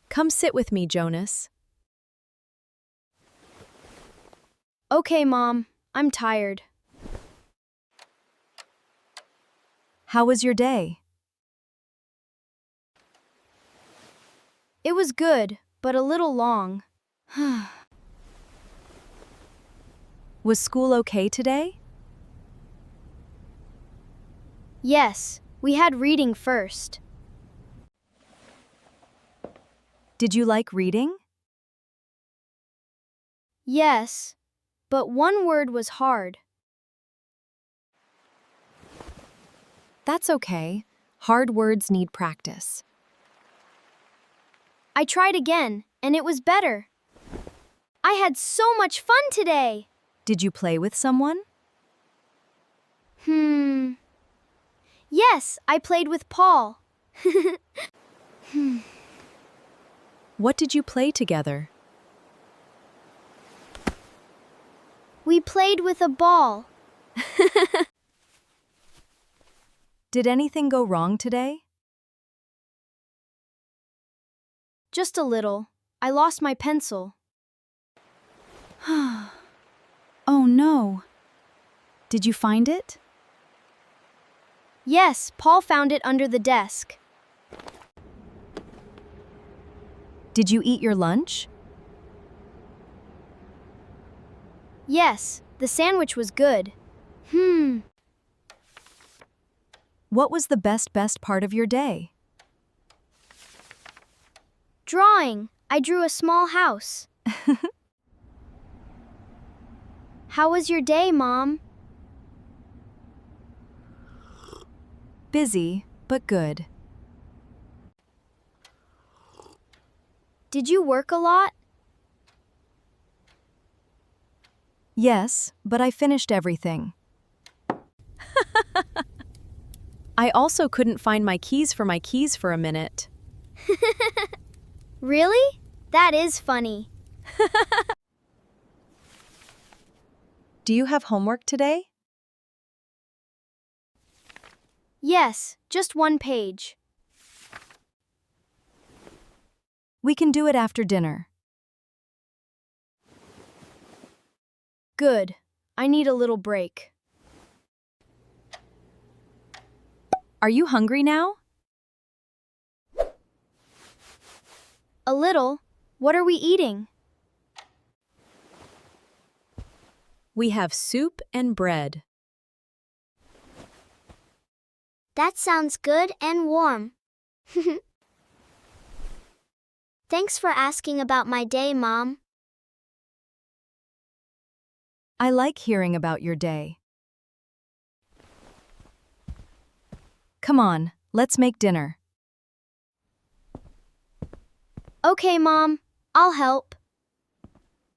Come sit with me, Jonas. Okay, Mom. I'm tired. How was your day? It was good, but a little long. Was school okay today? Yes, we had reading first. Did you like reading? Yes, but one word was hard. That's okay. Hard words need practice. I tried again, and it was better. I had so much fun today. Did you play with someone? Yes, I played with Paul. What did you play together? We played with a ball. Did anything go wrong today? Just a little. I lost my pencil. Oh no. Did you find it? Yes, Paul found it under the desk. Did you eat your lunch? Yes, the sandwich was good. What was the best part of your day? Drawing. I drew a small house. How was your day, Mom? Busy, but good. Did you work a lot? Yes, but I finished everything. I also couldn't find my keys for a minute. Really? That is funny. Do you have homework today? Yes, just one page. We can do it after dinner. Good. I need a little break. Are you hungry now? A little. What are we eating? We have soup and bread. That sounds good and warm. Thanks for asking about my day, Mom. I like hearing about your day. Come on, let's make dinner. Okay, Mom. I'll help.